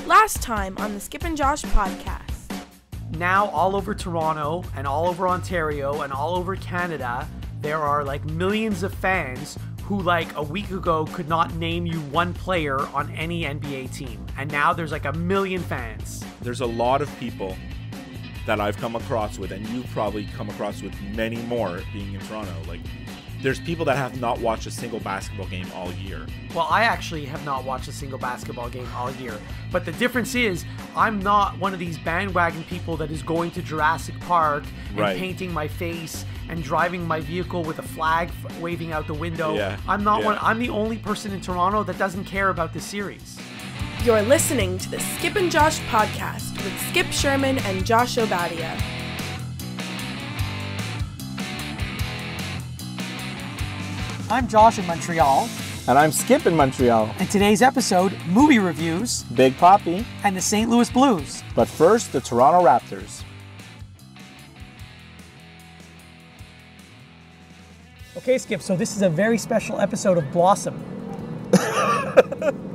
Last time on the Skip and Josh podcast. Now all over Toronto and all over Ontario and all over Canada, there are like millions of fans who like a week ago could not name you one player on any NBA team. And now there's like a million fans. There's a lot of people that I've come across with, and you've probably come across with many more being in Toronto. Like, there's people that have not watched a single basketball game all year. Well, I actually have not watched a single basketball game all year. But the difference is, I'm not one of these bandwagon people that is going to Jurassic Park and painting my face and driving my vehicle with a flag waving out the window. I'm not one. I'm the only person in Toronto that doesn't care about this series. You're listening to the Skip and Josh podcast with Skip Sherman and Josh Obadia. I'm Josh in Montreal. And I'm Skip in Montreal. And today's episode, movie reviews, Big Papi, and the St. Louis Blues. But first, the Toronto Raptors. Okay, Skip, so this is a very special episode of Blossom.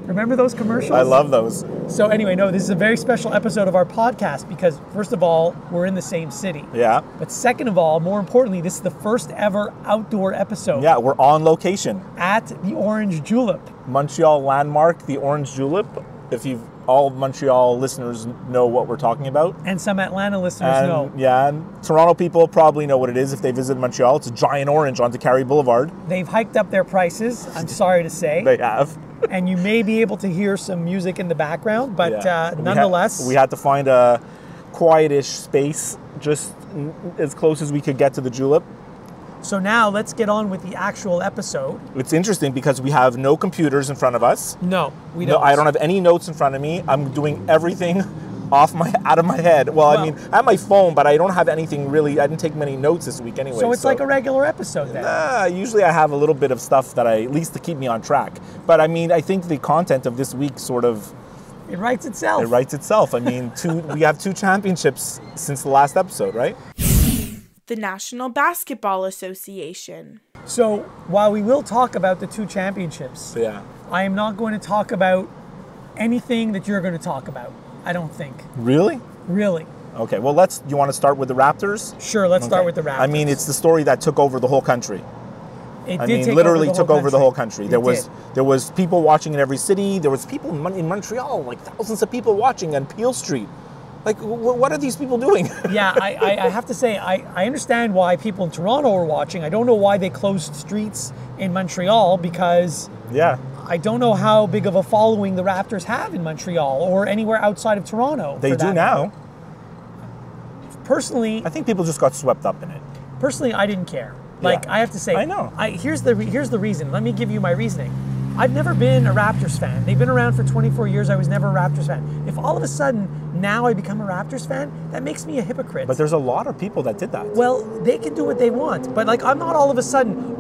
Remember those commercials? I love those. So anyway, no, this is a very special episode of our podcast because, first of all, we're in the same city. Yeah. But second of all, more importantly, this is the first ever outdoor episode. Yeah, we're on location. At the Orange Julep. Montreal landmark, the Orange Julep. If all Montreal listeners know what we're talking about. And some Atlanta listeners know. Yeah, and Toronto people probably know what it is if they visit Montreal. It's a giant orange on Carey Boulevard. They've hiked up their prices, I'm sorry to say. They have. And you may be able to hear some music in the background, but nonetheless... We had to find a quietish space just as close as we could get to the Julep. So now let's get on with the actual episode. It's interesting because we have no computers in front of us. No, we don't. No, I don't have any notes in front of me. I'm doing everything out of my head. Well, I mean, I have my phone, but I don't have anything really. I didn't take many notes this week anyway. So it's like a regular episode then? Usually I have a little bit of stuff that at least to keep me on track. But I mean, I think the content of this week sort of... It writes itself. It writes itself. I mean, we have 2 championships since the last episode, right? The National Basketball Association. So while we will talk about the 2 championships, I am not going to talk about anything that you're going to talk about. I don't think. Really? Really. Okay, well, you want to start with the Raptors? Sure, let's start with the Raptors. I mean, it's the story that took over the whole country. It literally took over the whole country. There was people watching in every city. There was people in Montreal, like thousands of people watching on Peel Street. Like, what are these people doing? Yeah, I have to say, I understand why people in Toronto are watching. I don't know why they closed streets in Montreal because... Yeah. I don't know how big of a following the Raptors have in Montreal or anywhere outside of Toronto. They do now. Personally... I think people just got swept up in it. Personally, I didn't care. I have to say... I know. Here's the reason. Let me give you my reasoning. I've never been a Raptors fan. They've been around for 24 years. I was never a Raptors fan. If all of a sudden now I become a Raptors fan, that makes me a hypocrite. But there's a lot of people that did that. Well, they can do what they want. But I'm not all of a sudden,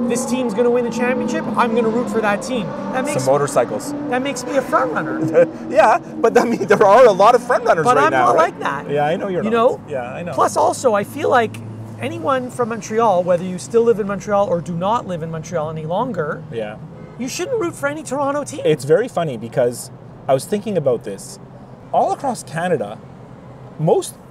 this team's going to win the championship. I'm going to root for that team. Some motorcycles. That makes me a front runner. Yeah, but I mean, there are a lot of front runners right now. But I'm not right? like that. Yeah, I know you're not. Yeah, I know. Plus, also, I feel like anyone from Montreal, whether you still live in Montreal or do not live in Montreal any longer, you shouldn't root for any Toronto team. It's very funny because I was thinking about this. All across Canada,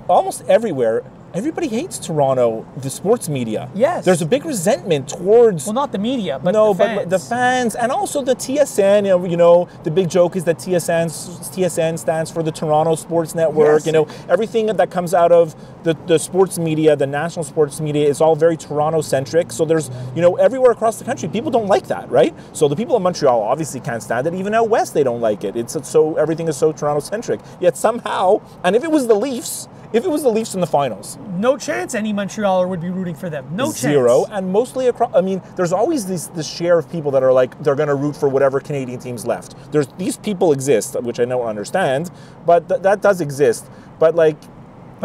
almost everywhere, everybody hates Toronto, the sports media. Yes. There's a big resentment towards... Well, not the media, but the fans. but the fans. And also the TSN, the big joke is that TSN stands for the Toronto Sports Network. Yes. Everything that comes out of the sports media, the national sports media, is all very Toronto-centric. So there's, everywhere across the country, people don't like that, right? So the people in Montreal obviously can't stand it. Even out west, they don't like it. Everything is so Toronto-centric. Yet somehow, and if it was the Leafs in the finals, no chance any Montrealer would be rooting for them. No chance. Zero. And mostly across, there's always this share of people that are like, they're going to root for whatever Canadian team's left. These people exist, which I don't understand, but that does exist. But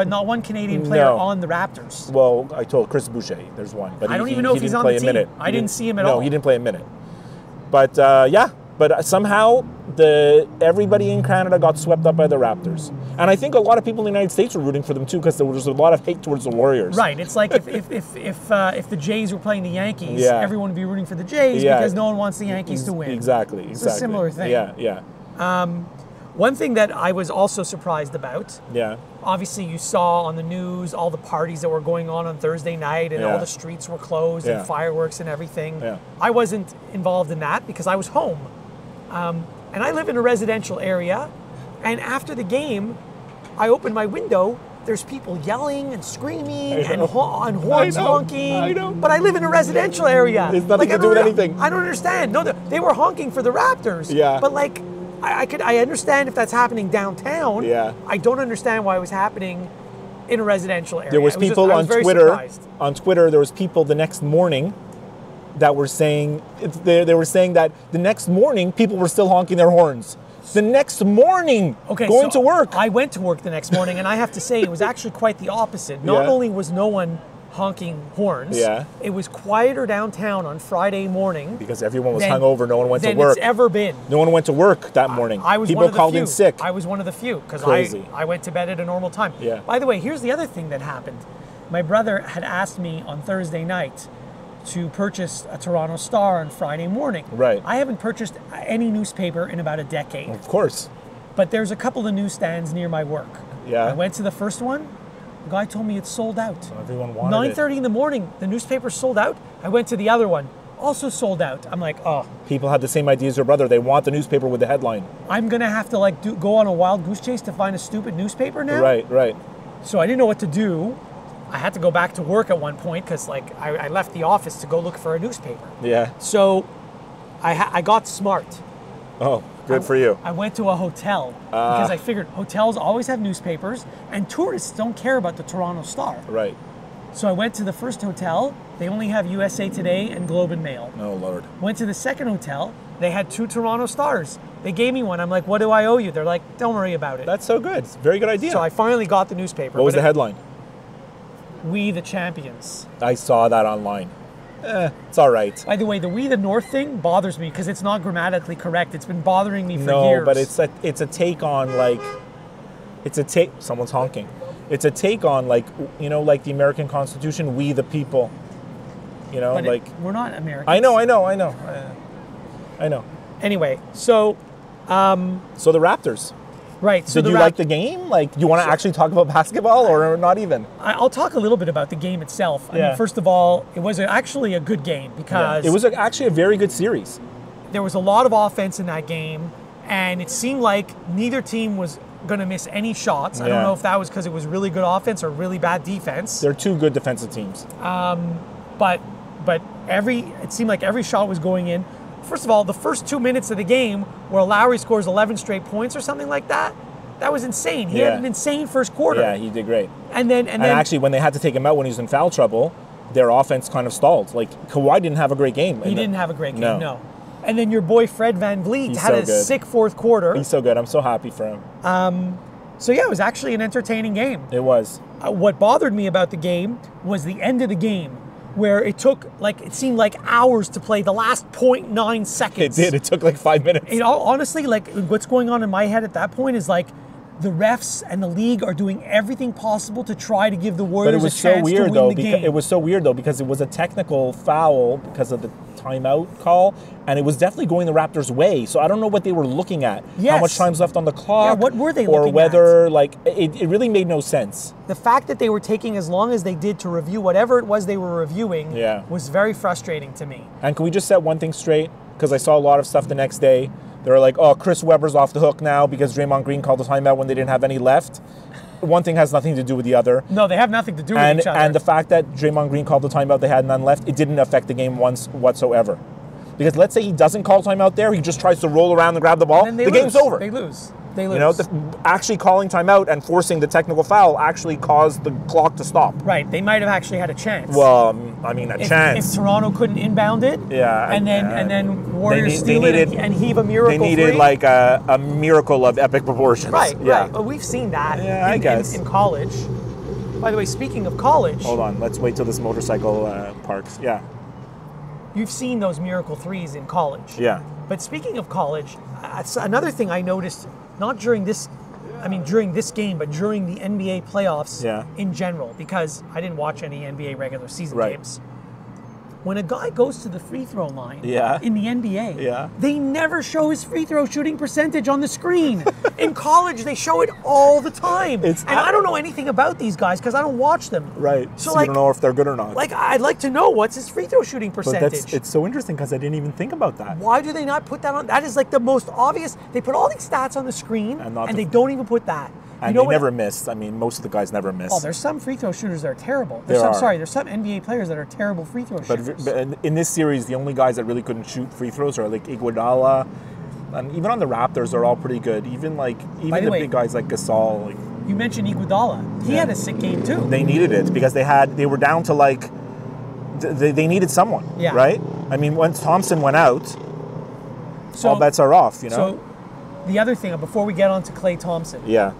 not one Canadian player on the Raptors. Well, I told Chris Boucher, there's one. But I don't even know if he's on the team. I didn't see him at all. No, he didn't play a minute. But But somehow everybody in Canada got swept up by the Raptors. And I think a lot of people in the United States were rooting for them too, because there was a lot of hate towards the Warriors. Right. It's like if the Jays were playing the Yankees, everyone would be rooting for the Jays because no one wants the Yankees to win. Exactly. It's a similar thing. Yeah. One thing that I was also surprised about, Yeah. obviously you saw on the news all the parties that were going on Thursday night and all the streets were closed and fireworks and everything. Yeah. I wasn't involved in that because I was home. And I live in a residential area. And after the game, I opened my window. There's people yelling and screaming and horns honking. I know. But I live in a residential area. It's nothing to do with anything. I don't understand. No, they were honking for the Raptors. Yeah. But like, I understand if that's happening downtown. Yeah. I don't understand why it was happening in a residential area. There was people on Twitter. On Twitter, there was people the next morning that were saying they were saying that the next morning people were still honking their horns. The next morning, going to work. I went to work the next morning, and I have to say it was actually quite the opposite. Not only was no one honking horns, it was quieter downtown on Friday morning. Because everyone was hungover, no one went to work. Than it's ever been. No one went to work that morning. People called in sick. I was one of the few because I went to bed at a normal time. Yeah. By the way, here's the other thing that happened. My brother had asked me on Thursday night to purchase a Toronto Star on Friday morning. Right. I haven't purchased any newspaper in about a decade. Of course. But there's a couple of newsstands near my work. Yeah. I went to the first one. The guy told me it's sold out. So everyone wanted 9:30 in the morning, the newspaper's sold out. I went to the other one, also sold out. I'm like, oh. People had the same idea as your brother. They want the newspaper with the headline. I'm gonna have to go on a wild goose chase to find a stupid newspaper now? Right. So I didn't know what to do. I had to go back to work at one point because I left the office to go look for a newspaper. Yeah. So I got smart. Oh, good for you. I went to a hotel because I figured hotels always have newspapers and tourists don't care about the Toronto Star. Right. So I went to the first hotel. They only have USA Today and Globe and Mail. Oh, Lord. Went to the second hotel. They had 2 Toronto Stars. They gave me one. I'm like, what do I owe you? They're like, don't worry about it. That's so good. It's a very good idea. So I finally got the newspaper. What was the headline? We the Champions. I saw that online. It's all right. By the way, the We the North thing bothers me because it's not grammatically correct. It's been bothering me for years. No, but it's a take on someone's honking. It's a take on like the American Constitution, we the people. But we're not Americans. I know. Anyway, so so the Raptors. Right. So did you like the game? Like, do you want to actually talk about basketball or not even? I'll talk a little bit about the game itself. I mean, first of all, it was actually a good game because it was actually a very good series. There was a lot of offense in that game, and it seemed like neither team was going to miss any shots. I don't know if that was because it was really good offense or really bad defense. They're two good defensive teams. But it seemed like every shot was going in. First of all, the first 2 minutes of the game where Lowry scores 11 straight points or something like that, that was insane. He had an insane first quarter. Yeah, he did great. And then actually, when they had to take him out when he was in foul trouble, their offense kind of stalled. Like, Kawhi didn't have a great game. He didn't have a great game, no. And then your boy Fred VanVleet had a sick fourth quarter. He's so good. I'm so happy for him. So yeah, it was actually an entertaining game. It was. What bothered me about the game was the end of the game, where it took, it seemed like hours to play the last 0.9 seconds. It did. It took 5 minutes. Honestly, what's going on in my head at that point is the refs and the league are doing everything possible to try to give the Warriors a chance to win the game. It was so weird, though, because it was a technical foul because of the timeout call, and it was definitely going the Raptors' way. So I don't know what they were looking at. Yes. How much time's left on the clock. Yeah, what were they looking at? Or whether, it really made no sense. The fact that they were taking as long as they did to review whatever it was they were reviewing was very frustrating to me. And can we just set one thing straight? Because I saw a lot of stuff the next day. They were like, oh, Chris Webber's off the hook now because Draymond Green called a timeout when they didn't have any left. One thing has nothing to do with the other. No, they have nothing to do with each other. And the fact that Draymond Green called the timeout, they had none left, it didn't affect the game once whatsoever. Because let's say he doesn't call timeout there, he just tries to roll around and grab the ball, the game's over. They lose. They lose. Actually calling timeout and forcing the technical foul actually caused the clock to stop. Right. They might have actually had a chance. Well, I mean, chance. If Toronto couldn't inbound it, and then Warriors steal it and heave a miracle They needed free. a miracle of epic proportions. Right. Yeah. Right. But we've seen that I guess. in college. By the way, speaking of college. Hold on. Let's wait till this motorcycle parks. Yeah. You've seen those miracle threes in college. Yeah. But speaking of college, another thing I noticed, not during this game, but during the NBA playoffs in general, because I didn't watch any NBA regular season games, when a guy goes to the free throw line Yeah. in the NBA, Yeah. they never show his free throw shooting percentage on the screen. In college, they show it all the time. And I don't know anything about these guys because I don't watch them. Right. So, So like, you don't know if they're good or not. Like, I'd like to know what's his free throw shooting but percentage. it's so interesting because I didn't even think about that. Why do they not put that on? That is like the most obvious. They put all these stats on the screen And they don't even put that. And you know they what? never miss. I mean, most of the guys never miss. Oh, there's some free throw shooters that are terrible. There are. There's some NBA players that are terrible free throw shooters. But in this series, the only guys that really couldn't shoot free throws are like Iguodala, and even on the Raptors, they're all pretty good. Even the way, big guys like Gasol. Like, you mentioned Iguodala. He had a sick game too. they needed it because they were down to like they needed someone. Yeah. Right. I mean, once Thompson went out, all bets are off. You know. So the other thing, before we get on to Klay Thompson, Yeah.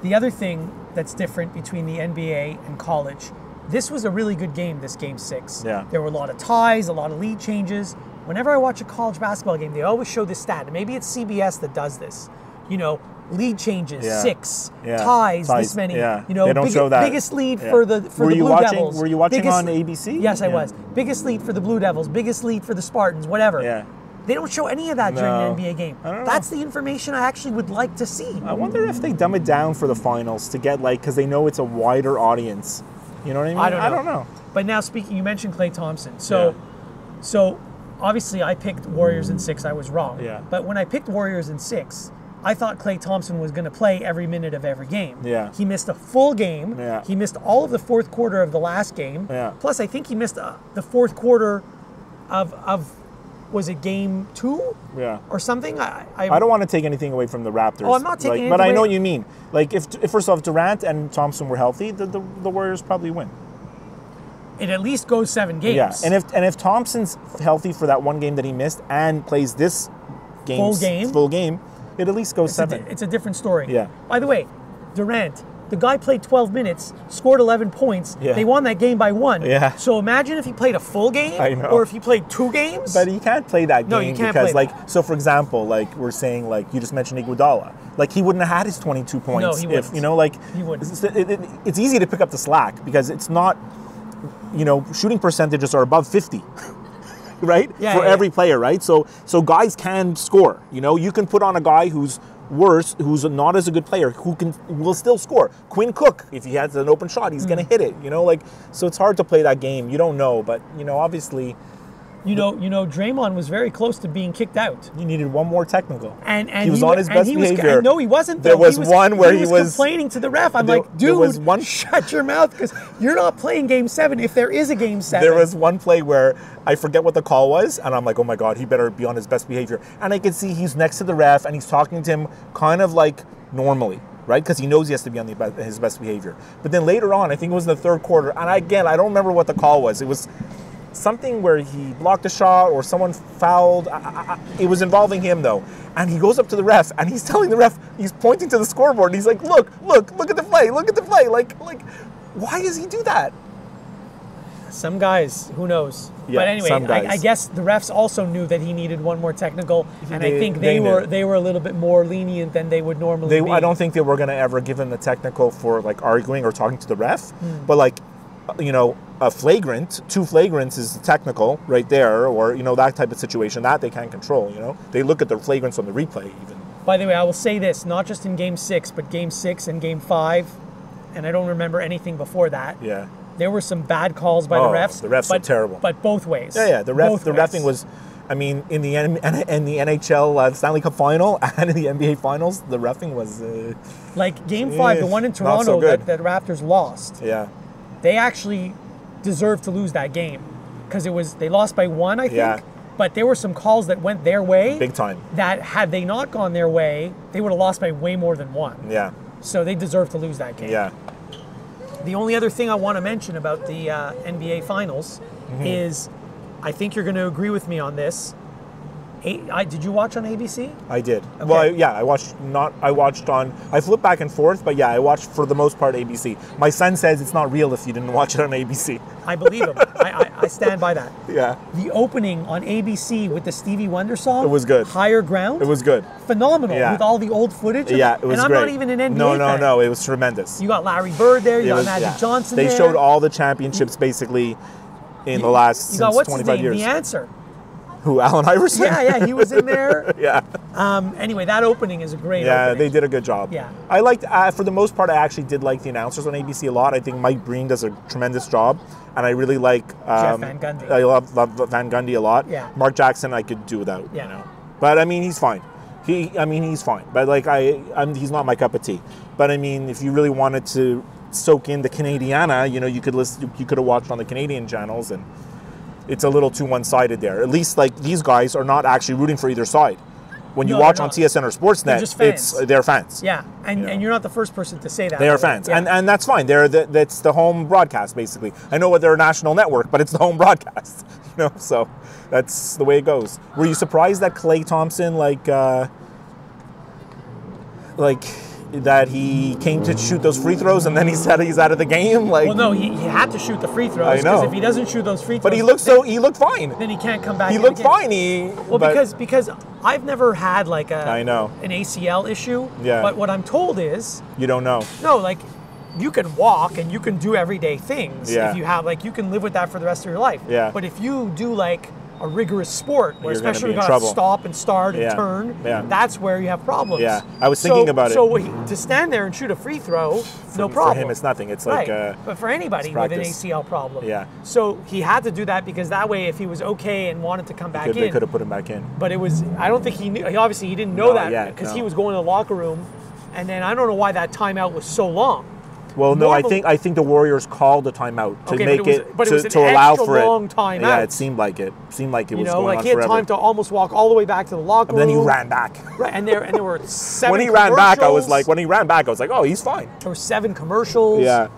the other thing that's different between the NBA and college, this was a really good game, this Game 6. Yeah. There were a lot of ties, a lot of lead changes. Whenever I watch a college basketball game, they always show this stat. And maybe it's CBS that does this. You know, lead changes, 6. Yeah. Ties, this many. Yeah. You know, They don't show that. biggest lead Yeah. for the Blue Devils. Were you watching Biggest- on ABC? Yes, I Yeah. was. Biggest lead for the Blue Devils, biggest lead for the Spartans, whatever. Yeah. They don't show any of that during No. an NBA game. I don't know. That's the information I actually would like to see. I wonder if they dumb it down for the finals to get because they know it's a wider audience. You know what I mean? I don't know. But now speaking, you mentioned Klay Thompson. So obviously I picked Warriors in 6. I was wrong. Yeah. But when I picked Warriors in 6, I thought Klay Thompson was going to play every minute of every game. Yeah. He missed a full game. Yeah. He missed all of the fourth quarter of the last game. Yeah. Plus, I think he missed the fourth quarter of was it game 2? Yeah. Or something? I don't want to take anything away from the Raptors. Oh, I'm not taking anything but I know away. what you mean. Like, if first off, Durant and Thompson were healthy, the Warriors probably win. It at least goes 7 games. Yeah, and if Thompson's healthy for that one game that he missed and plays this Full game? it at least goes 7. It's a different story. Yeah. By the way, Durant, the guy played 12 minutes, scored 11 points. Yeah. They won that game by 1. Yeah. So imagine if he played a full game, I know. or if he played 2 games. But he can't play that game No, you can't because, play like, so for example, like we're saying, like you just mentioned Iguodala, like he wouldn't have had his 22 points No, he if wouldn't. you know, like He wouldn't. It's easy to pick up the slack because it's not, you know, shooting percentages are above 50. Right? Yeah, for yeah, every player, right? So guys can score. You know, you can put on a guy who's worse, who's not as a good player, who will still score. Quinn Cook, if he has an open shot, he's going to hit it. You know, like, so it's hard to play that game. You don't know, but you know, obviously, You know, Draymond was very close to being kicked out. he needed one more technical. And he was on his best behavior. No, he wasn't. Though. There was one where he was complaining to the ref. I'm there- like, there dude, was one- shut your mouth because you're not playing Game 7 if there is a Game 7. There was one play where I forget what the call was, and I'm like, oh my God, he better be on his best behavior. And I can see he's next to the ref, and he's talking to him kind of like normally, right? Because he knows he has to be on his best behavior. But then later on, I think it was in the third quarter, and I don't remember what the call was. It was something where he blocked a shot or someone fouled. It was involving him, though. And he goes up to the ref, and he's telling the ref, he's pointing to the scoreboard, and he's like, look at the play, look at the play. Like, why does he do that? Some guys, who knows? Yeah, but anyway, some guys. I guess the refs also knew that he needed one more technical, and I think they knew. they were a little bit more lenient than they would normally be. I don't think they were going to ever give him the technical for like arguing or talking to the ref, but like, you know, a flagrant, 2 flagrants is technical right there, or you know, that type of situation that they can't control. You know, they look at the flagrants on the replay even. By the way, I will say this, not just in Game 6, but Game 6 and Game 5, and I don't remember anything before that. Yeah. There were some bad calls by the refs. The refs were terrible. But both ways. Yeah. The Both ways. refing was, I mean, in the NHL Stanley Cup final and in the NBA finals, the refing was like Game 5, the one in not so Toronto good. that Raptors lost. Yeah. They actually deserved to lose that game because they lost by 1, I think. Yeah. But there were some calls that went their way. Big time. That had they not gone their way, they would have lost by way more than 1. Yeah. So they deserved to lose that game. Yeah. The only other thing I want to mention about the NBA Finals is, I think you're going to agree with me on this. Did you watch on ABC? I did. Okay. Well, I flipped back and forth, but yeah, I watched for the most part ABC. My son says it's not real if you didn't watch it on ABC. I believe him. I stand by that. Yeah. The opening on ABC with the Stevie Wonder song. It was good. Higher Ground. It was good. Phenomenal. Yeah. With all the old footage. Yeah, it was and I'm great. not even an NBA fan. No, it was tremendous. You got Larry Bird there. You got Magic Johnson there. They showed all the championships basically in the last You got since what's his 25 name? years. The Answer. Who, Allen Iverson? Yeah, he was in there. Yeah. Anyway, that opening is a great Yeah, opening. they did a good job. Yeah. I liked, for the most part, I actually did like the announcers on ABC a lot. I think Mike Breen does a tremendous job, and I really like Jeff Van Gundy. I love Van Gundy a lot. Yeah. Mark Jackson, I could do without. Yeah. You know, but I mean, he's fine. He's fine. But like, he's not my cup of tea. But I mean, if you really wanted to soak in the Canadiana, you know, you could have watched on the Canadian channels, and it's a little too one-sided there. At least like these guys are not actually rooting for either side. When you watch on TSN or Sportsnet, they're fans. Yeah, and you're not the first person to say that. They are fans, yeah. and that's fine. That's the home broadcast, basically. I know they're a national network, but it's the home broadcast. You know, so that's the way it goes. Were you surprised that Klay Thompson, like that he came to shoot those free throws and then he said he's out of the game? Like, well, no, he had to shoot the free throws. I know. Because if he doesn't shoot those free throws, but he looked fine. Then he can't come back. He looked fine. Because I've never had like I know an ACL issue. Yeah. But what I'm told is you don't know. No, like you can walk and you can do everyday things. Yeah. If you have you can live with that for the rest of your life. Yeah. But if you do like a rigorous sport, where You're especially you gonna be in got to trouble. stop and start and Yeah. turn, Yeah. that's where you have problems. Yeah. I was thinking about it. So to stand there and shoot a free throw, no problem. For him, it's nothing. It's like right. But for anybody with an practice. ACL problem. Yeah. So he had to do that because that way, if he was okay and wanted to come back they in, could have put him back in. but it was, I don't think he knew, obviously he didn't know Not that yet, because no. he was going to the locker room, and then I don't know why that timeout was so long. Well, no, Normally- I think the Warriors called the timeout to Okay, make but it was an to allow extra for it. long timeout. Yeah, it seemed like it. Seemed like it You was know, going like on he had forever. time to almost walk all the way back to the locker And room. then he ran back. Right, and there were 7 When he ran back, I was commercials. like, oh, he's fine. There were 7 commercials. Yeah.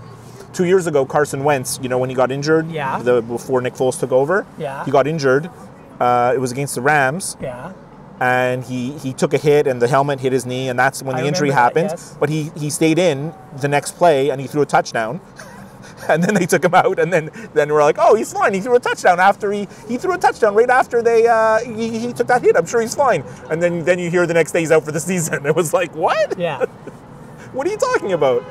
2 years ago, Carson Wentz, you know, when he got injured, Yeah. Before Nick Foles took over, Yeah. he got injured. It was against the Rams, Yeah. and he took a hit, and the helmet hit his knee, and that's when I the injury remember that, happened. yes. But he stayed in the next play, and he threw a touchdown. And then they took him out, and then we're like, oh, he's fine. He threw a touchdown after he threw a touchdown right after he took that hit. I'm sure he's fine. And then you hear the next day he's out for the season. It was like, what? Yeah. What are you talking about?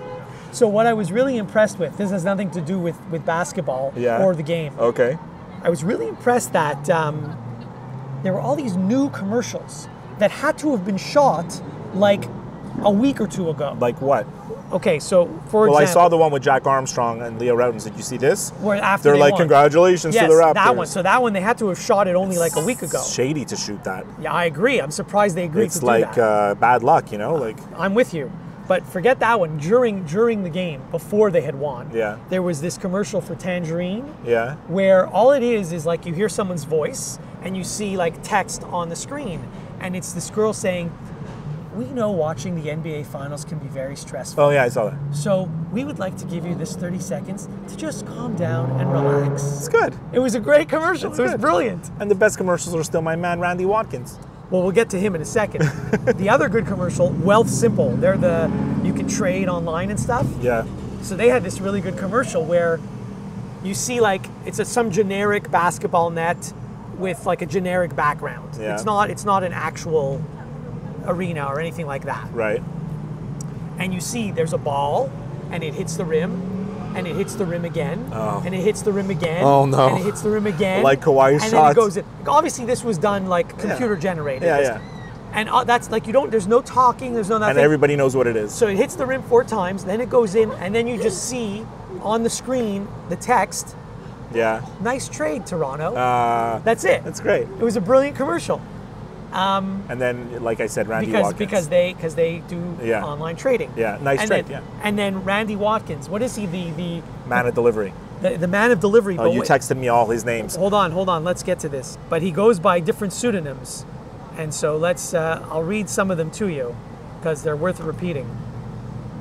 So what I was really impressed with, this has nothing to do with basketball Yeah. or the game. Okay. I was really impressed that there were all these new commercials that had to have been shot like a week or two ago. Like what? Okay, so for Well, example, I saw the one with Jack Armstrong and Leo Routins. Did you see this? where after They're they like, won. congratulations Yes, to the Raptors. that one. So that one they had to have shot it only like a week ago. Shady to shoot that. Yeah, I agree. I'm surprised they agreed It's to do like that. bad luck, you know? Like, I'm with you. But forget that one. During the game, before they had won, Yeah. there was this commercial for Tangerine yeah. where all it is like you hear someone's voice and you see like text on the screen. And it's this girl saying, we know watching the NBA Finals can be very stressful. Oh, yeah, I saw that. So we would like to give you this 30 seconds to just calm down and relax. It's good. It was a great commercial. It's It was good. brilliant. And the best commercials are still my man, Randy Watkins. Well, we'll get to him in a second. The other good commercial, Wealth Simple. They're you can trade online and stuff. Yeah. So they had this really good commercial where you see like it's some generic basketball net with like a generic background. Yeah. It's not an actual arena or anything like that. Right. And you see there's a ball and it hits the rim and it hits the rim again and it hits the rim again Oh, no. and it hits the rim again. Like Kawhi's and shot. then it goes in. Obviously this was done like computer generated. Yeah, yeah. And that's like there's no talking, there's no nothing. And everybody knows what it is. So it hits the rim 4 times, then it goes in, and then you just see on the screen the text, Yeah. nice trade, Toronto. That's That's it. That's great. It was a brilliant commercial. And then, like I said, Randy Watkins. Because they do Yeah. online trading. Yeah, nice and trade, then, yeah. And then Randy Watkins, what is he, the Man of delivery. man of delivery? Oh, you texted me all his names. Hold on, let's get to this. But he goes by different pseudonyms. And so I'll read some of them to you, because they're worth repeating.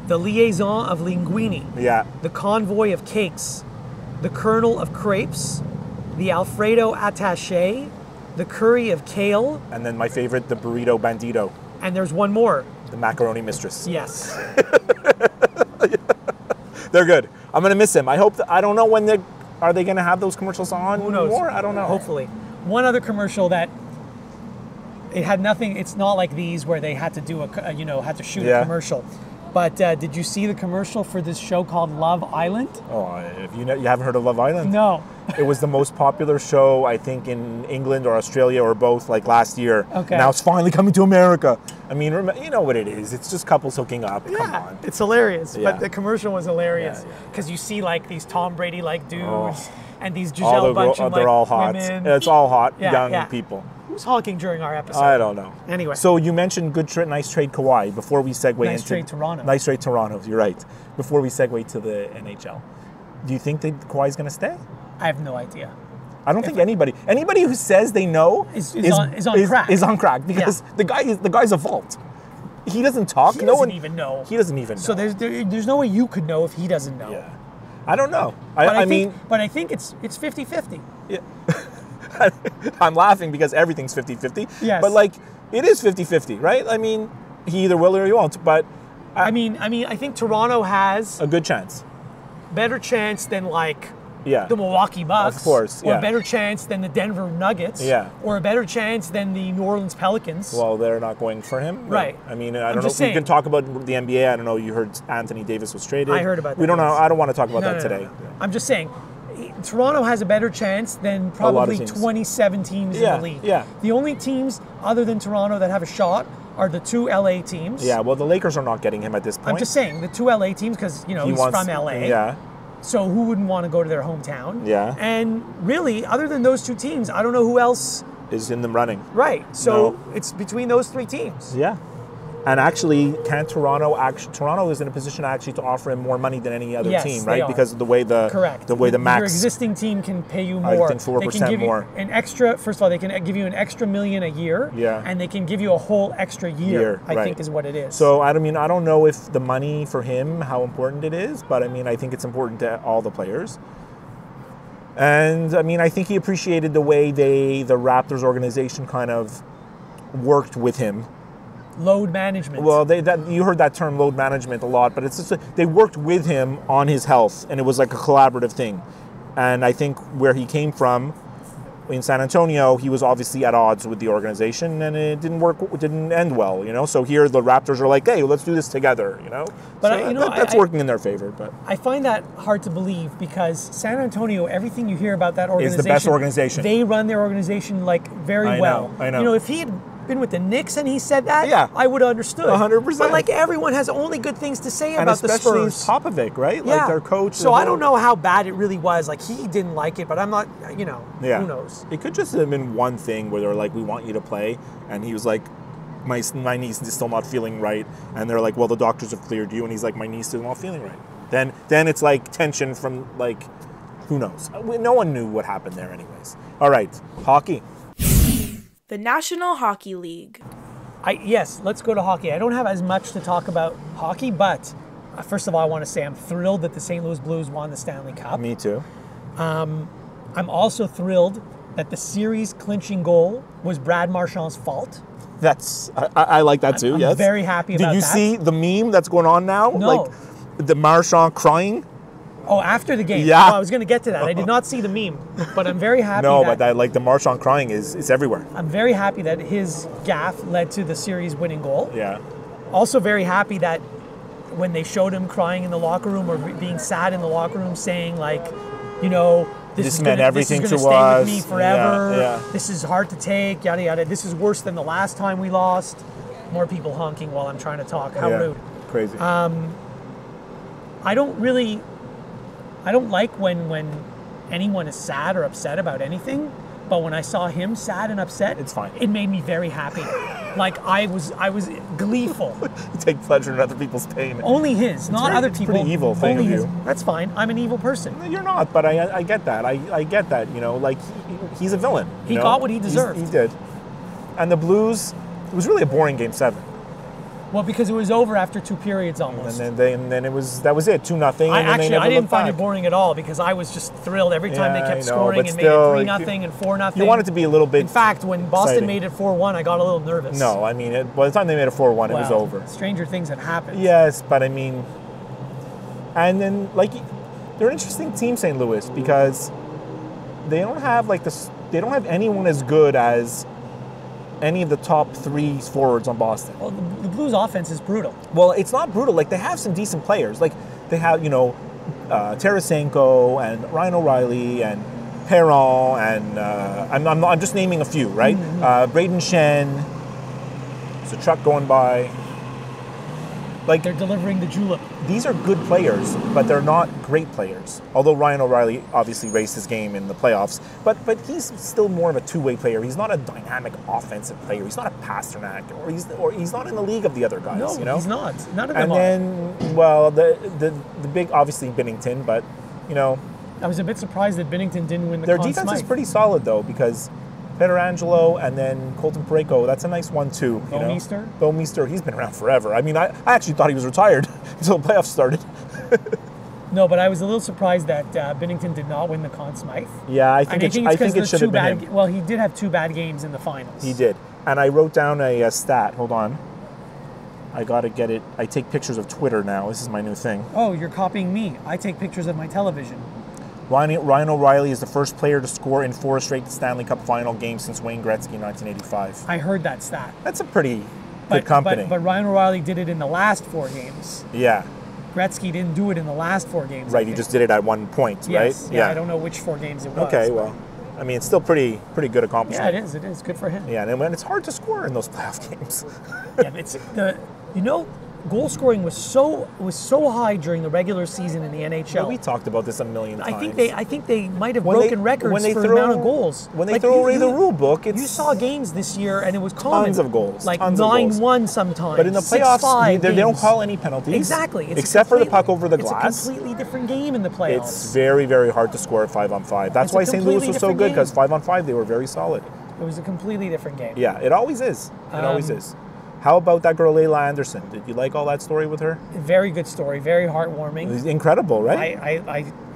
The Liaison of Linguini. Yeah. The Convoy of Cakes, the Colonel of Crepes, the Alfredo Attaché, the Curry of Kale, And then my favorite, the Burrito Bandito, and there's one more. the Macaroni Mistress. Yes. They're good. I'm going to miss him. I hope I don't know when are they going to have those commercials on Who knows? more? I don't know. Hopefully. One other commercial that it had nothing, it's not like these where they had to do had to shoot Yeah. a commercial. But did you see the commercial for this show called Love Island? Oh, if you haven't heard of Love Island? No. It was the most popular show, I think, in England or Australia or both, like last year. Okay. Now it's finally coming to America. I mean, you know what it is. It's just couples hooking up. Come on. It's hilarious. Yeah. But the commercial was hilarious Yeah. because you see like these Tom Brady like dudes and these All Giselle the Bunch and like they're all hot. women. It's all hot young yeah. people. Who's honking during our episode? I don't know. Anyway. So you mentioned nice trade Kawhi before we segue Nice into trade Toronto. Nice trade Toronto. You're right. Before we segue to the NHL, do you think that Kawhi's going to stay? I have no idea. I don't think anybody who says they know is on crack. Is on crack because the guy's a vault. He doesn't talk. He doesn't even know. He doesn't even know. So there's no way you could know if he doesn't know. Yeah. I don't know. But I think it's 50-50. Yeah. I'm laughing because everything's 50-50. Yes. But like it is 50-50, right? I mean, he either will or he won't. But I think Toronto has a good chance. Better chance than like Yeah. the Milwaukee Bucks. Of course, Or yeah. a better chance than the Denver Nuggets. Yeah. Or a better chance than the New Orleans Pelicans. Well, they're not going for him. Right. I mean, I don't know. just We saying. can talk about the NBA. I don't know. You heard Anthony Davis was traded. I heard about that, We don't know. yes. I don't want to talk about No, that no, today. no. I'm just saying, Toronto has a better chance than lot of probably teams. 27 teams in the league. Yeah. The only teams other than Toronto that have a shot are the two LA teams. Yeah. Well, the Lakers are not getting him at this point. I'm just saying, the two LA teams, because, he's from LA. Yeah. So who wouldn't want to go to their hometown? Yeah. And really, other than those two teams, I don't know who else. Is in the running. Right. So No. it's between those three teams. Yeah. And actually, Toronto is in a position actually to offer him more money than any other Yes, team, they right? are. Because of the way the max. Your existing team can pay you I more. think 4% they can give more. You an extra. First of all, they can give you an extra $1 million a year. Yeah. And they can give you a whole extra year. I think is what it is. So I don't know if the money for him, how important it is, but I think it's important to all the players. And I think he appreciated the way the Raptors organization kind of worked with him. Load management. Well, you heard that term load management a lot, but it's just they worked with him on his health, and it was like a collaborative thing. And I think where he came from in San Antonio, he was obviously at odds with the organization, and it didn't end well, So here the Raptors are like, hey, let's do this together, But so that's working in their favor. But I find that hard to believe because San Antonio, everything you hear about that organization, is the best organization. They run their organization very well. I know. If he had been with the Knicks and he said that, Yeah. I would have understood. 100%. But everyone has only good things to say and about the especially Spurs. Popovic, right? Yeah. Like their coach. So I don't know how bad it really was. He didn't like it, but I'm not, Yeah. who knows? It could just have been one thing where they're like, we want you to play. And he was like, my niece is still not feeling right. And they're like, well, the doctors have cleared you. And he's like, my niece is not feeling right. Then it's like tension from who knows? No one knew what happened there anyways. All right, hockey. The National Hockey League. Yes, let's go to hockey. I don't have as much to talk about hockey, but first of all, I want to say I'm thrilled that the St. Louis Blues won the Stanley Cup. Me too. I'm also thrilled that the series clinching goal was Brad Marchand's fault. I like that too. I'm yes. very happy about that. Did you see the meme that's going on now? No. The Marchand crying. Oh, after the game. Yeah. Oh, I was going to get to that. I did not see the meme, but I'm very happy. But the Marchand crying is everywhere. I'm very happy that his gaffe led to the series winning goal. Yeah. Also very happy that when they showed him crying in the locker room or being sad in the locker room, saying this meant everything this is to gonna stay us. with me forever. Yeah. This is hard to take. Yada yada. This is worse than the last time we lost. More people honking while I'm trying to talk. How rude. Crazy. I don't like when anyone is sad or upset about anything, but when I saw him sad and upset, It's fine. It made me very happy. I was gleeful. You take pleasure in other people's pain. Only his, not other people. Pretty evil thing Only of his. you. That's fine. I'm an evil person. You're not, but I get that. I get that. He's a villain. He got what he deserved. He did. And the Blues, it was really a boring Game 7. Well, because it was over after 2 periods almost. And then that was it, 2-0. I didn't find it boring at all because I was just thrilled every time they kept scoring but and still, made it 3-0 and 4-0. You want it to be a little bit. In fact, when Boston exciting. made it 4-1, I got a little nervous. No, by the time they made it 4-1, it was Well, over. Stranger things have happened. Yes, but and then they're an interesting team, St. Louis, because they don't have they don't have anyone as good as any of the top 3 forwards on Boston. Well, the Blues offense is brutal. Well, it's not brutal. Like, they have some decent players. Like, they have, Tarasenko and Ryan O'Reilly and Perron and I'm just naming a few, right? Mm-hmm. Braden Shen. There's a truck going by. Like, They're delivering the Julep. these are good players, but they're not great players. Although Ryan O'Reilly obviously raised his game in the playoffs, but he's still more of a two-way player. He's not a dynamic offensive player. He's not a Pasternak, or he's not in the league of the other guys. No, he's not. None of them And are. then, well, the big, obviously Binnington, but I was a bit surprised that Binnington didn't win the their Conn defense is Smythe. pretty solid though, because Pietrangelo and then Colton Parayko, that's a nice one too. Bo Meester, he's been around forever. I mean, I actually thought he was retired until the playoffs started. No, but I was a little surprised that Binnington did not win the Conn Smythe. Yeah, I think it should have been him. Well, he did have 2 bad games in the finals. He did. And I wrote down a stat. Hold on. I got to get it. I take pictures of Twitter now. This is my new thing. Oh, you're copying me. I take pictures of my television. Ryan O'Reilly is the first player to score in 4 straight Stanley Cup final games since Wayne Gretzky in 1985. I heard that stat. That's a pretty good company. But Ryan O'Reilly did it in the last 4 games. Yeah. Gretzky didn't do it in the last 4 games. Right, he just did it at one point, yes, right? Yeah, I don't know which 4 games it was. Okay, well, I mean, it's still pretty good accomplishment. Yeah, it is. Good for him. Yeah, and it's hard to score in those playoff games. Yeah, it's goal scoring was so high during the regular season in the NHL. Well, we talked about this a million times. I think they might have broken records for the amount of goals. When they throw away the rule book, you saw games this year and it was common. Tons of goals. Like tons 9-1 sometimes. But in the playoffs, they don't games. call any penalties. Exactly. Except for the puck over the glass. It's a completely different game in the playoffs. It's very, very hard to score at 5-on-5. That's why St. Louis was so good, because 5-on-5 they were very solid. It was a completely different game. Yeah, it always is. It always is. How about that girl, Laila Anderson? Did you like all that story with her? Very good story. Very heartwarming. It's incredible, right?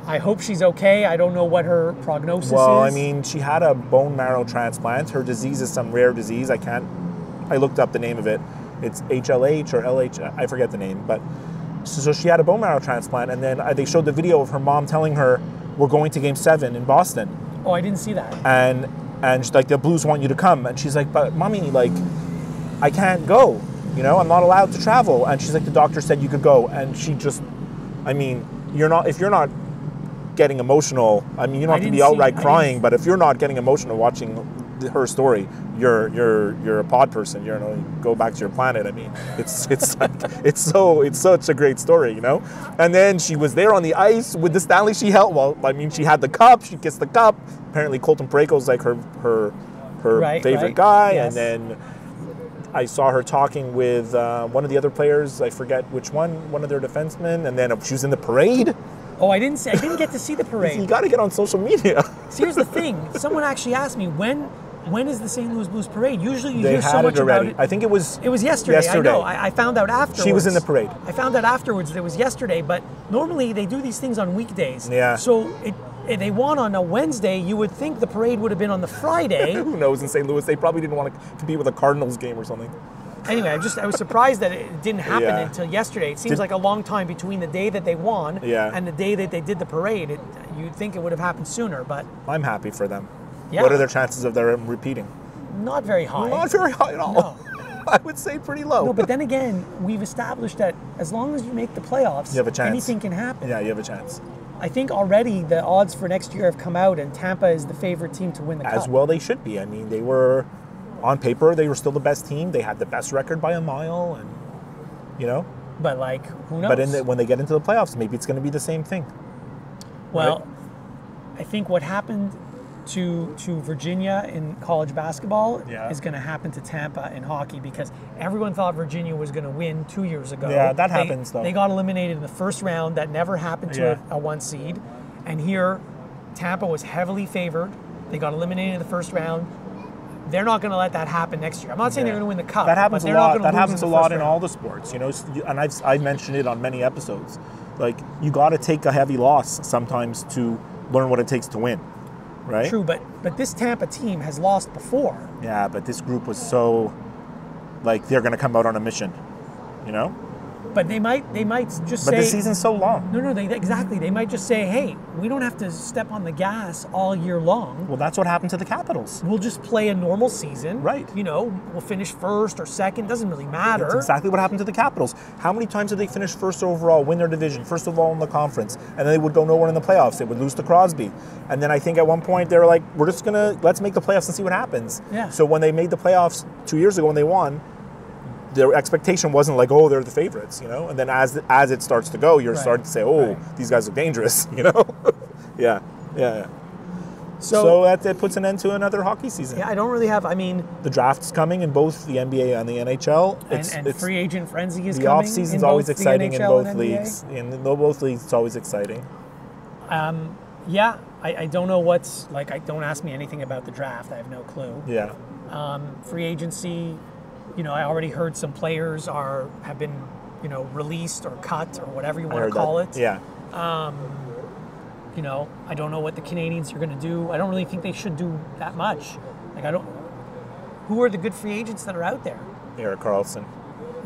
I hope she's okay. I don't know what her prognosis is. Well, I mean, she had a bone marrow transplant. Her disease is some rare disease. I looked up the name of it. It's HLH or LH. I forget the name. But so she had a bone marrow transplant, and then they showed the video of her mom telling her, "We're going to Game 7 in Boston." Oh, I didn't see that. And she's like, "The Blues want you to come," and she's like, "But mommy, like, I can't go, I'm not allowed to travel." And she's like, "The doctor said you could go." And she just, I mean, if you're not getting emotional, I mean, you don't have to be outright crying, but if you're not getting emotional watching her story, you're a pod person. Go back to your planet. I mean, it's like, it's such a great story, And then she was there on the ice with the Stanley she held. Well, I mean, she had the cup. She kissed the cup. Apparently, Colton Parayko's like her favorite guy, yes. And then I saw her talking with one of the other players. I forget which one of their defensemen, and then she was in the parade. Oh, I didn't get to see the parade. You got to get on social media. See, here's the thing. Someone actually asked me when is the St. Louis Blues parade? Usually you They hear had so much it already. about it. I think it was yesterday. I know. I found out afterwards. She was in the parade. I found out afterwards that it was yesterday, but normally they do these things on weekdays. Yeah. So if they won on a Wednesday, you would think the parade would have been on the Friday. Who knows? In St. Louis, they probably didn't want to compete with a Cardinals game or something. Anyway, I was surprised that it didn't happen until yesterday. It seems like a long time between the day that they won and the day that they did the parade. You'd think it would have happened sooner, but I'm happy for them. Yeah. What are their chances of them repeating? Not very high. Not very high at all. No. I would say pretty low. No, but then again, we've established that as long as you make the playoffs, you have a chance. Anything can happen. Yeah, you have a chance. I think already the odds for next year have come out, and Tampa is the favorite team to win the Cup. As well they should be. I mean, they were, on paper, they were still the best team. They had the best record by a mile, and, But, like, who knows? But when they get into the playoffs, maybe it's going to be the same thing. Well, right? I think what happened to Virginia in college basketball is going to happen to Tampa in hockey, because everyone thought Virginia was going to win 2 years ago. Yeah, that happens, though. They got eliminated in the first round. That never happened to a 1 seed. And here, Tampa was heavily favored. They got eliminated in the first round. They're not going to let that happen next year. I'm not saying they're going to win the Cup. That happens but a lot. Not That happens a lot in round. all the sports, And I've mentioned it on many episodes. Like, you got to take a heavy loss sometimes to learn what it takes to win. Right? True, but this Tampa team has lost before. Yeah, but this group was so, like, they're going to come out on a mission, But they might just But say... the season's so long. No, exactly. They might just say, hey, we don't have to step on the gas all year long. Well, that's what happened to the Capitals. We'll just play a normal season. Right. You know, we'll finish first or second. Doesn't really matter. That's exactly what happened to the Capitals. How many times did they finish first overall, win their division, first of all in the conference, and then they would go nowhere in the playoffs? They would lose to Crosby. And then I think at one point they were like, we're just going to, let's make the playoffs and see what happens. Yeah. So when they made the playoffs 2 years ago when they won, their expectation wasn't like, oh, they're the favorites, you know? And then as it starts to go, you're starting to say, oh, these guys are dangerous, you know? Yeah. So that puts an end to another hockey season. Yeah, I don't really have, I mean... The draft's coming in both the NBA and the NHL. And free agent frenzy is the coming. The offseason's always exciting in both leagues. In both leagues, it's always exciting. Yeah, I don't know what's... Like, don't ask me anything about the draft. I have no clue. Yeah. Free agency... You know, I already heard some players have been, you know, released or cut or whatever you want to call it. Yeah. You know, I don't know what the Canadians are going to do. I don't really think they should do that much. Like, who are the good free agents that are out there? Erik Karlsson.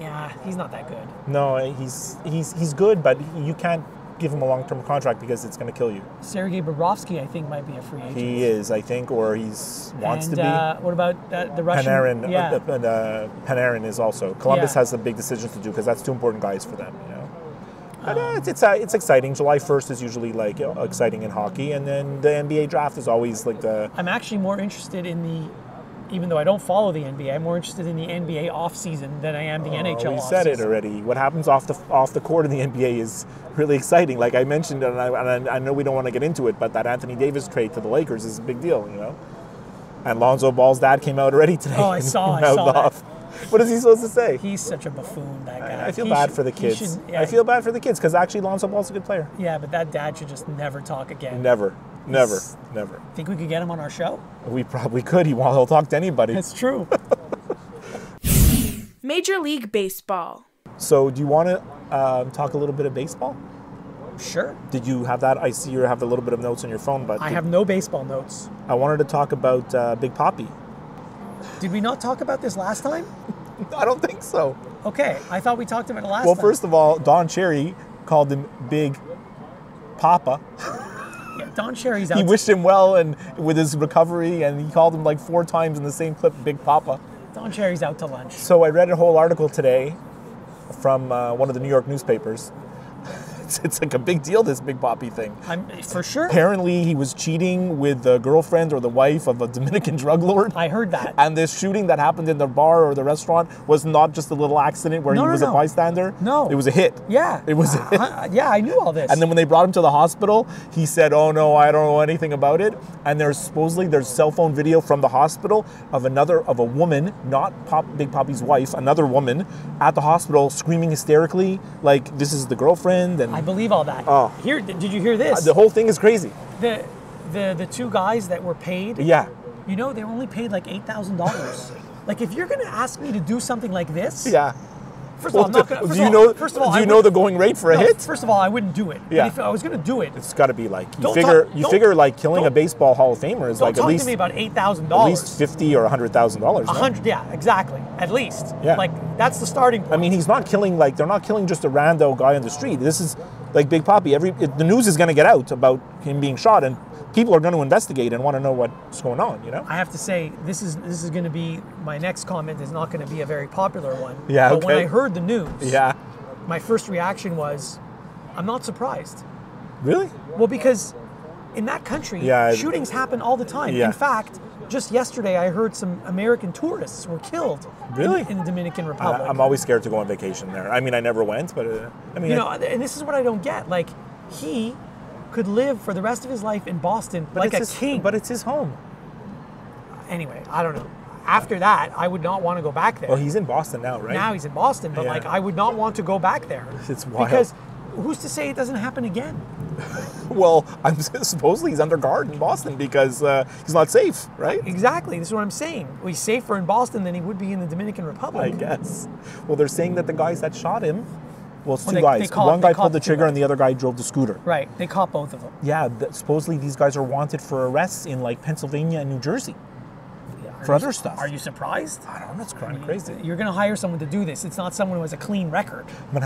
Yeah, he's not that good. No, he's good, but you can't give him a long-term contract because it's going to kill you. Sergei Bobrovsky, I think, might be a free agent. He is, I think, or wants to be. What about the Russian? Panarin. Yeah. Panarin is also. Columbus has some big decisions to do because that's two important guys for them. You know. But it's exciting. July 1st is usually like exciting in hockey, and then the NBA draft is always like the. I'm actually more interested in the. Even though I don't follow the NBA, I'm more interested in the NBA offseason than I am the NHL offseason. We said it already. What happens off the court in the NBA is really exciting. Like I mentioned, and I know we don't want to get into it, but that Anthony Davis trade to the Lakers is a big deal, you know. And Lonzo Ball's dad came out already today. Oh, I saw that. What is he supposed to say? He's such a buffoon, that guy. I feel bad for the kids. I feel bad for the kids because actually Lonzo Ball's a good player. Yeah, but that dad should just never talk again. Never. Think we could get him on our show? We probably could. He'll talk to anybody. That's true. Major League Baseball. So do you want to talk a little bit of baseball? Sure. Did you have that? I see you have a little bit of notes on your phone, but... I have no baseball notes. I wanted to talk about Big Papi. Did we not talk about this last time? I don't think so. Okay, I thought we talked about it last time. Well, first of all, Don Cherry called him Big Papa. Yeah, Don Cherry's out. He wished him well and with his recovery, and he called him like 4 times in the same clip, Big Papa. Don Cherry's out to lunch. So I read a whole article today from one of the New York newspapers. It's like a big deal, this Big Papi thing. For sure. Apparently, he was cheating with the girlfriend or the wife of a Dominican drug lord. I heard that. And this shooting that happened in the bar or the restaurant was not just a little accident where he was a bystander. No. It was a hit. Yeah. It was a hit. Yeah, I knew all this. And then when they brought him to the hospital, he said, oh no, I don't know anything about it. And there's cell phone video from the hospital of a woman, not Big Papi's wife, another woman at the hospital screaming hysterically, like this is the girlfriend. And I believe all that. Oh. Did you hear this? The whole thing is crazy. The 2 guys that were paid. Yeah. You know, they were only paid like $8,000. Like, if you're going to ask me to do something like this. Yeah. First of all, I'm not going to. Do you know the going rate for a hit? First of all, I wouldn't do it. Yeah. But if I was going to do it, it's got to be like you figure like killing a baseball Hall of Famer is like at least to me about $8,000. At least $50,000 or $100,000. $100, yeah, exactly. At least. Yeah. Like that's the starting point. I mean, he's not killing they're not killing just a rando guy on the street. This is like Big Papi. The news is going to get out about him being shot, and people are going to investigate and want to know what's going on. You know. I have to say this is going to be my next comment is not going to be a very popular one. Yeah. But when I heard the news, my first reaction was, I'm not surprised. Really? Well, because in that country, shootings happen all the time. Yeah. In fact, just yesterday I heard some American tourists were killed. Really? In the Dominican Republic. I'm always scared to go on vacation there. I mean, I never went, but and this is what I don't get. Like, he could live for the rest of his life in Boston like a king. But it's his home. Anyway, I don't know. After that, I would not want to go back there. Well, he's in Boston now, right? Now he's in Boston, but I would not want to go back there. It's wild. Because who's to say it doesn't happen again? Well, supposedly he's under guard in Boston because he's not safe, right? Exactly. This is what I'm saying. Well, he's safer in Boston than he would be in the Dominican Republic. I guess. Well, they're saying that the guys that shot him, it's 2 guys. One guy pulled the trigger and the other guy drove the scooter. Right. They caught both of them. Yeah. Supposedly these guys are wanted for arrests in like Pennsylvania and New Jersey. for other stuff. Are you surprised? I don't know. It's kind of crazy. You're going to hire someone to do this. It's not someone who has a clean record. Someone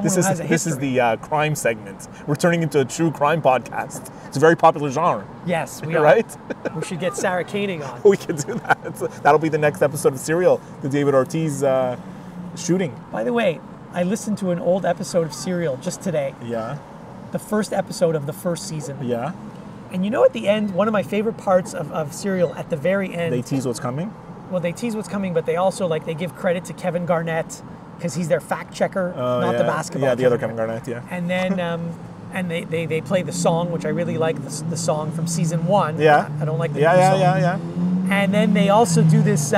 this who has a history. This is the crime segment. We're turning into a true crime podcast. It's a very popular genre. Yes, we are. Right? We should get Sarah Koenig on. We can do that. That'll be the next episode of Serial, the David Ortiz shooting. By the way, I listened to an old episode of Serial just today. Yeah. The first episode of the first season. Yeah. And you know, at the end, one of my favorite parts of Serial, at the very end, They tease what's coming? well, they tease what's coming, but they also they give credit to Kevin Garnett because he's their fact checker, not the basketball. Yeah, the other Kevin Garnett, yeah. And then and they play the song, which I really like, the song from season 1. Yeah. I don't like the new song. Yeah. And then they also do this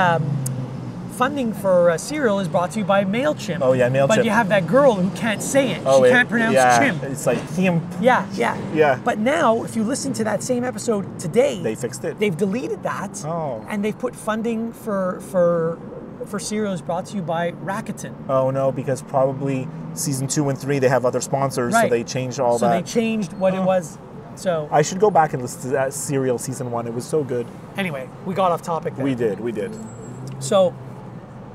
funding for Serial is brought to you by MailChimp. Oh, yeah, MailChimp. But you have that girl who can't say it. She can't pronounce chimp. It's like him. Yeah. But now, if you listen to that same episode today, They fixed it. They've deleted that. Oh. And they've put funding for Serial is brought to you by Rakuten. Oh, no, because probably season 2 and 3, they have other sponsors, so they changed all that. So they changed what it was. So I should go back and listen to that Serial season 1. It was so good. anyway, we got off topic there. We did. So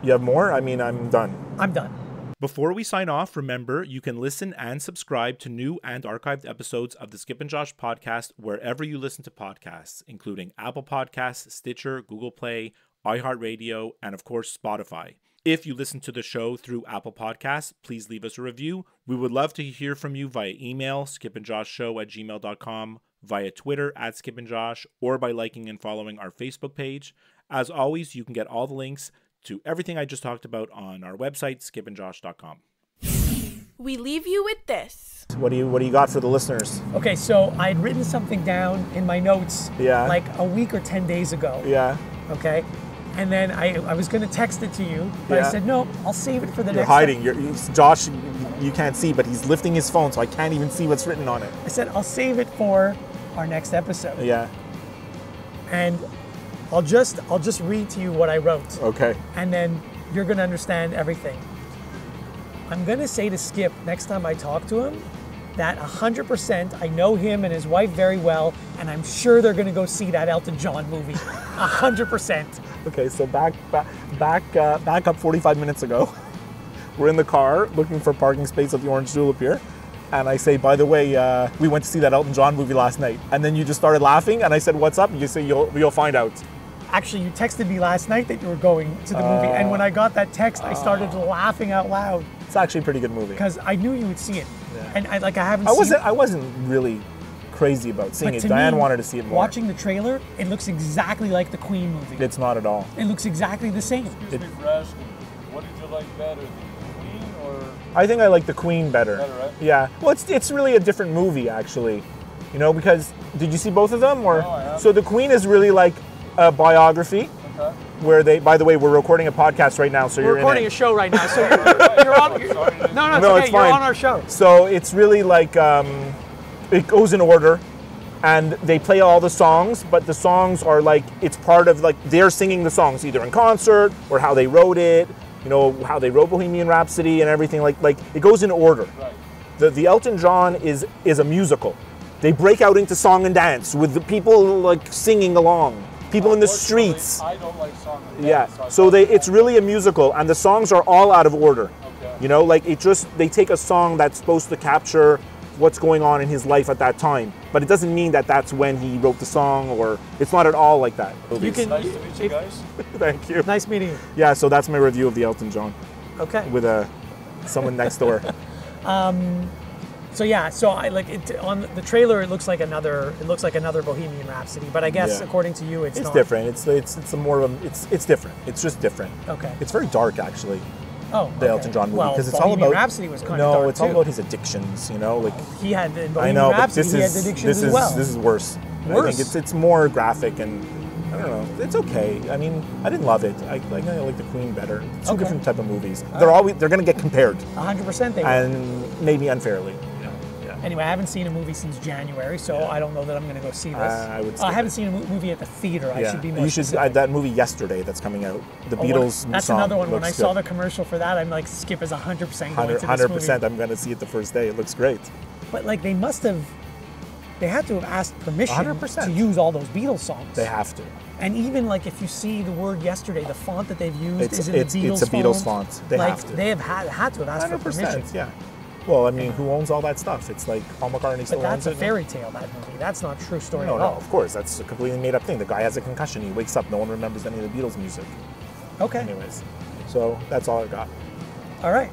You have more? I mean, I'm done. I'm done. Before we sign off, remember you can listen and subscribe to new and archived episodes of the Skip and Josh podcast wherever you listen to podcasts, including Apple Podcasts, Stitcher, Google Play, iHeartRadio, and of course, Spotify. If you listen to the show through Apple Podcasts, please leave us a review. We would love to hear from you via email, skipandjoshshow@gmail.com, via Twitter @skipandjosh, or by liking and following our Facebook page. As always, you can get all the links to everything I just talked about on our website, skipandjosh.com. We leave you with this. What do you got for the listeners? Okay, so I'd written something down in my notes like a week or 10 days ago. Yeah. Okay? And then I was going to text it to you, but I said, no, I'll save it for the You're next hiding. Josh, you can't see, but he's lifting his phone, so I can't even see what's written on it. I said, I'll save it for our next episode. Yeah. And I'll just read to you what I wrote. Okay. And then you're going to understand everything. I'm going to say to Skip next time I talk to him that 100% I know him and his wife very well, and I'm sure they're going to go see that Elton John movie. 100%. Okay, so back up 45 minutes ago. We're in the car looking for parking space at the Orange Julep here. And I say, by the way, we went to see that Elton John movie last night. And then you just started laughing, and I said, what's up? And you say, you'll find out. Actually, you texted me last night that you were going to the movie, and when I got that text, I started laughing out loud. It's actually a pretty good movie. Because I knew you would see it. Yeah. And I wasn't really crazy about seeing it. to Diane me, wanted to see it more. Watching the trailer, it looks exactly like the Queen movie. It's not at all. It looks exactly the same. Excuse me for asking, what did you like better, the Queen or? I think I like the Queen better. Better, right? Yeah. Well, it's really a different movie, actually. You know, because did you see both of them? Or No, I haven't. So the Queen is really like a biography. Okay. Where they, by the way, we're recording a podcast right now, so We're you're recording in a it. show right now, so you're on. No, it's okay. You're on our show. So it's really like it goes in order, and they play all the songs, but the songs are like it's part of like they're singing the songs either in concert or how they wrote it. You know how they wrote Bohemian Rhapsody and everything. Like it goes in order. Right. The Elton John is a musical. They break out into song and dance with the people like singing along. People in the streets. I don't like song and Yeah. dance, So it's really a musical, and the songs are all out of order. Okay. You know, like they take a song that's supposed to capture what's going on in his life at that time, but it doesn't mean that that's when he wrote the song, or it's not at all like that. You can. Nice to meet you guys. Thank you. Nice meeting you. Yeah. So that's my review of the Elton John Okay. with someone next door. So yeah, so I like it on the trailer. It looks like another Bohemian Rhapsody, but I guess according to you, it's It's not. different. It's a more of a. It's different. It's just different. Okay. It's very dark, actually. Oh, The Elton John movie, Well, because it's all Bohemian about. Rhapsody was kind of dark No, it's all too. about his addictions. You know, like. He had in I Bohemian know, but Rhapsody. this He had is addictions as well. this is worse. I Worse? think it's more graphic, and I don't know. It's okay. I mean, I didn't love it. I like the Queen better. Two different type of movies. They're going to get compared, 100% they were. and maybe unfairly. Yeah. Anyway, I haven't seen a movie since January, so I don't know that I'm going to go see this. I would skip I haven't it. seen a movie at the theater. I should be more You should specific. that movie Yesterday that's coming out. The Beatles That's song. another one. When I looks saw good. the commercial for that, I'm like, Skip is 100% going to this movie. 100%. I'm going to see it the first day. It looks great. But like they must have they had to have asked permission 100%. to use all those Beatles songs. They have to. And even like if you see the word yesterday, the font that they've used is in the Beatles font. It's a Beatles font. They have to. They have had to have asked for permission. Yeah. Well, I mean, who owns all that stuff? It's like Paul McCartney still owns it. But that's a fairy tale, that movie. That's not a true story at all. No, of course. That's a completely made up thing. The guy has a concussion. He wakes up. No one remembers any of the Beatles music. Okay. Anyways, so that's all I got. All right.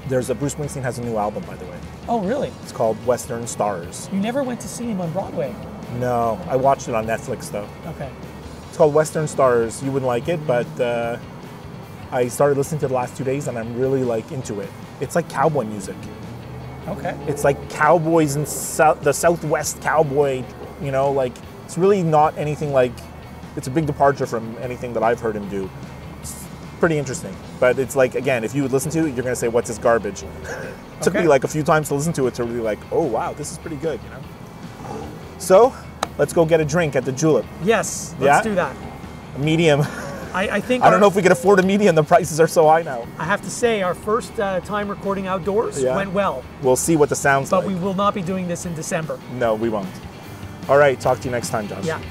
Bruce Springsteen has a new album, by the way. Oh, really? It's called Western Stars. You never went to see him on Broadway? No, I watched it on Netflix, though. Okay. It's called Western Stars. You wouldn't like it, but I started listening to it the last 2 days, and I'm really, like, into it. It's like cowboy music. Okay. It's like cowboys and the Southwest cowboy, you know, like, it's really not anything like, it's a big departure from anything that I've heard him do. It's pretty interesting. But it's like, again, if you would listen to it, you're going to say, what's this garbage? Took me like a few times to listen to it to really like, oh, wow, this is pretty good, you know? So, let's go get a drink at the Julep. Yes, let's do that. A medium. I think I don't know if we can afford a medium. The prices are so high now. I have to say, our first time recording outdoors went well. We'll see what the sound's like. But we will not be doing this in December. No, we won't. All right, talk to you next time, Josh. Yeah.